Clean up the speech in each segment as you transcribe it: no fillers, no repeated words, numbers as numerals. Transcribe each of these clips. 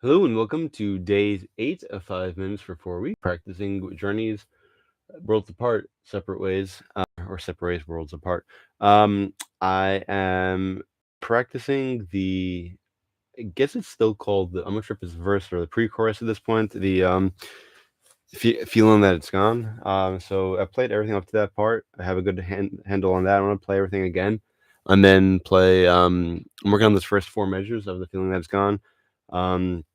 Hello and welcome to day 8 of 5 minutes for 4 weeks, practicing journeys worlds apart, separate ways, or separate ways, worlds apart. I am practicing I guess it's still called I'm not sure if it's verse or the pre-chorus at this point, feeling that it's gone. So I played everything up to that part. I have a good handle on that. I want to play everything again and then play. I'm working on those first 4 measures of the feeling that it's gone. Um,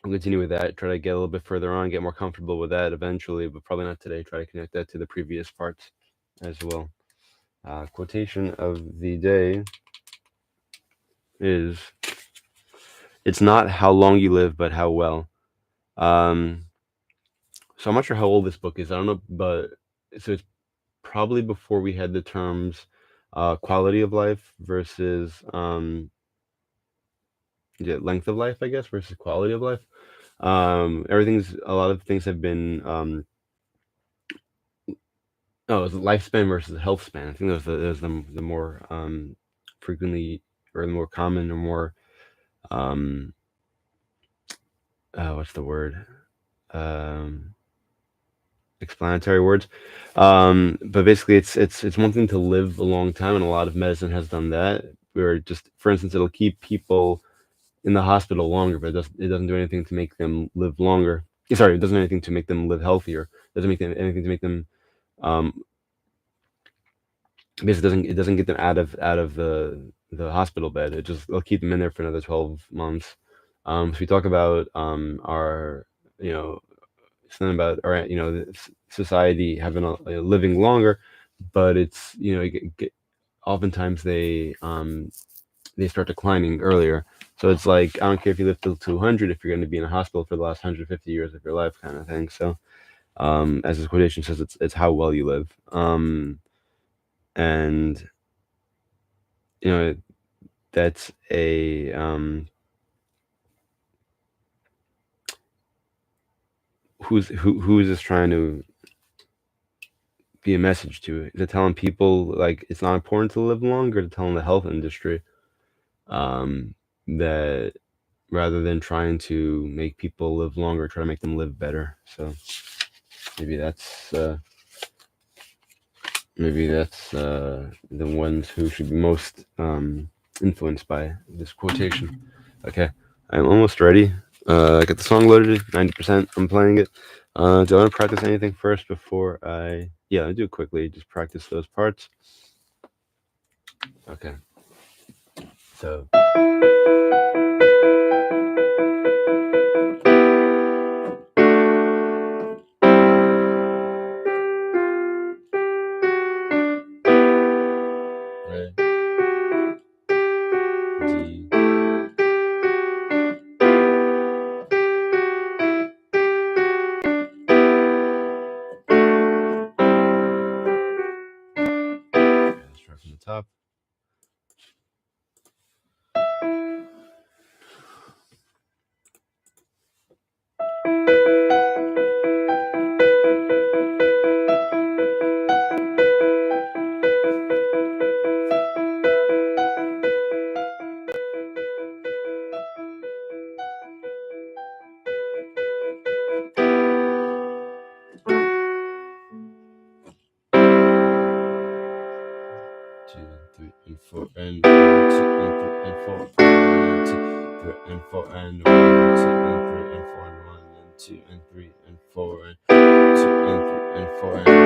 I'll continue with that, try to get a little bit further on, get more comfortable with that eventually, but probably not today. Try to connect that to the previous parts as well. Quotation of the day is, "It's not how long you live, but how well." Um, so I'm not sure how old this book is. I don't know, but so it's probably before we had the terms quality of life versus length of life, I guess, versus quality of life. A lot of things have been oh, it was lifespan versus health span. I think those the more frequently or the more common or more um what's the word? Um Explanatory words. But basically it's one thing to live a long time, and a lot of medicine has done that. Where just for instance it'll keep people in the hospital longer, but it doesn't do anything to make them live longer. Sorry, it doesn't do anything to make them live healthier. It doesn't make anything to make them um basically it doesn't get them out of the hospital bed. It'll keep them in there for another 12 months. So we talk about our you know something about our society having living longer, but it's oftentimes they start declining earlier. So it's like I don't care if you live till 200 if you're going to be in a hospital for the last 150 years of your life, kind of thing. So as this quotation says, it's how well you live. And you know that's a who is this trying to be a message to? Is it telling people like it's not important to live longer, to telling the health industry um, that rather than trying to make people live longer, try to make them live better? So maybe that's the ones who should be most influenced by this quotation. Okay, I'm almost ready. I got the song loaded, 90%. I'm playing it. Do I want to practice anything first before I? Yeah, I'll do it quickly. Just practice those parts. Okay. So. Re, D. Okay, let's start from the top. Two and three and four and 1, 2 and 3 and 4 and 2 and 3 and 4 and 1,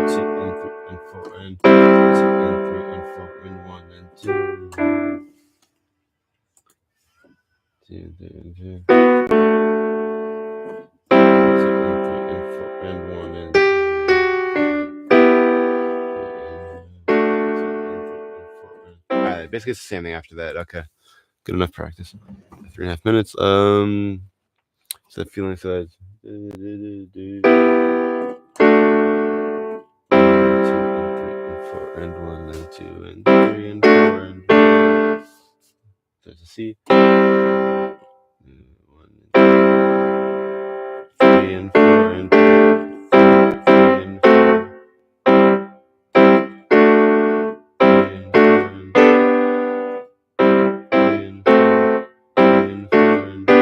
2 and 3 and 4 and 2 and 3 and 4 and 1 and 2 and 3 and 2 and 1 and Alright, basically it's the same thing after that. Okay. Good enough practice. 3.5 minutes. So that feeling so that 1, 2 and 3 and 4 and 1 and 2 and 3 and 4 and so it's a C. 1 and 3 and 4 and 3 and 4 and 4 and 3 and 4 and 4 and 2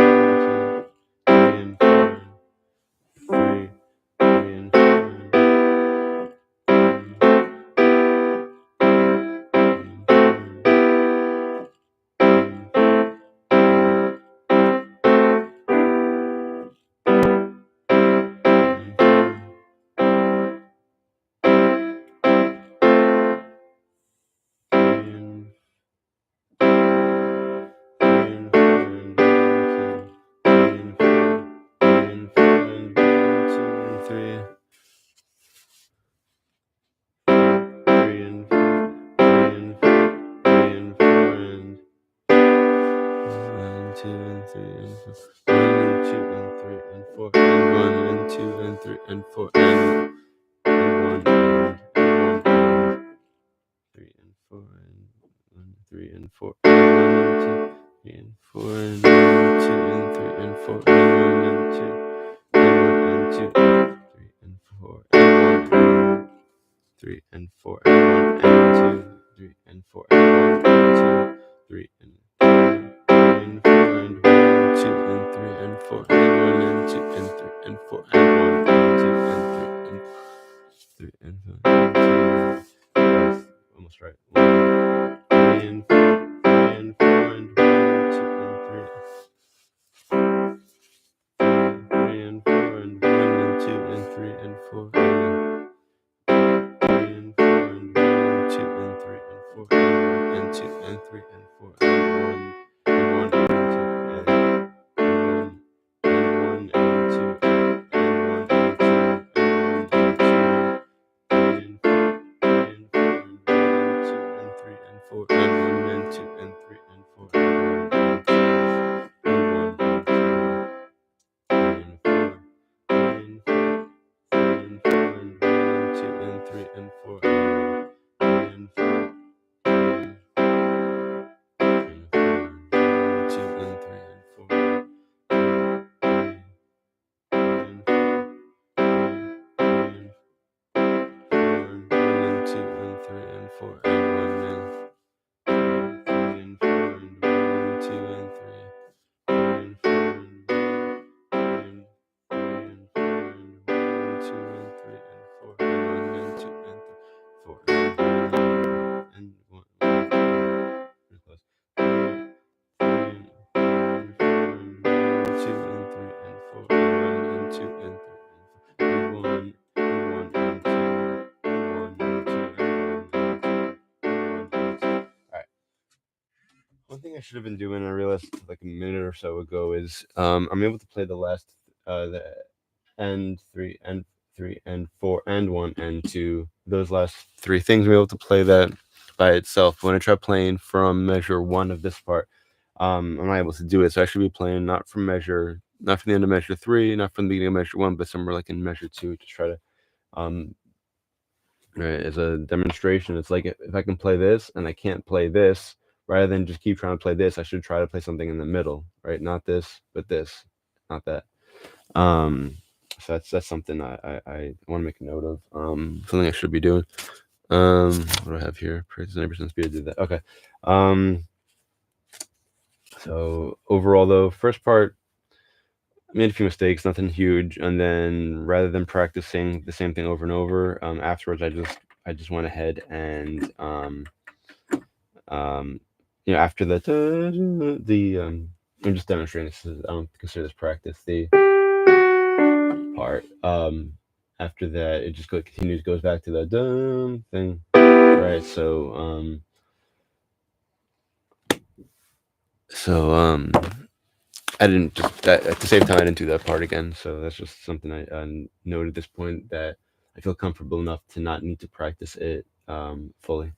and 4 and 3, 3 and 4 3 and 4 and 1 and 2, 3 and 4 and 1 and 2, 3 and 4 and 1 and 2 and 3 and 4 and 1 and 2 and 3 and 4 and 1 and 2 and 3 and 4 and 2. That's almost right. 3 and 4 and 4 and 1 and 2 and 3 and 4 and 1 and 2 and 3 and 4 and 1. One thing I should have been doing, I realized like a minute or so ago, is I'm able to play the last the and 3 and 3 and 4 and 1 and 2. Those last three things, I'm able to play that by itself. When I try playing from measure 1 of this part, I'm not able to do it. So I should be playing not from not from the end of measure 3, not from the beginning of measure 1, but somewhere like in measure 2 to try to right, as a demonstration. It's like if I can play this and I can't play this, rather than just keep trying to play this, I should try to play something in the middle, right? Not this, but this, not that. So that's something I want to make a note of. Something I should be doing. What do I have here? Practice 90% speed. I did that. Okay. So overall, though, first part, I made a few mistakes, nothing huge, and then rather than practicing the same thing over and over, afterwards I just went ahead and after I'm just demonstrating this. I don't consider this practice. The part after that, it just continues, goes back to the dum thing, right? So I didn't just at the same time I didn't do that part again. So that's just something I noted at this point, that I feel comfortable enough to not need to practice it fully.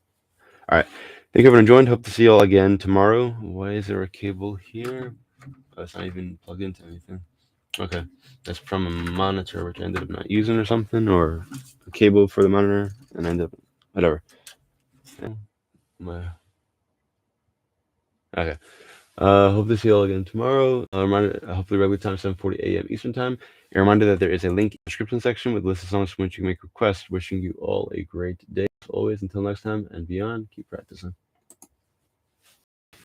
All right. Thank you everyone joined. Hope to see you all again tomorrow. Why is there a cable here? Oh, it's not even plugged into anything. Okay. That's from a monitor, which I ended up not using or something, or a cable for the monitor, and I ended up, whatever. Okay. Hope to see you all again tomorrow. Hopefully regular time, 7:40 a.m. Eastern time. A reminder that there is a link in the description section with a list of songs from which you can make requests. Wishing you all a great day. As always, until next time and beyond, keep practicing.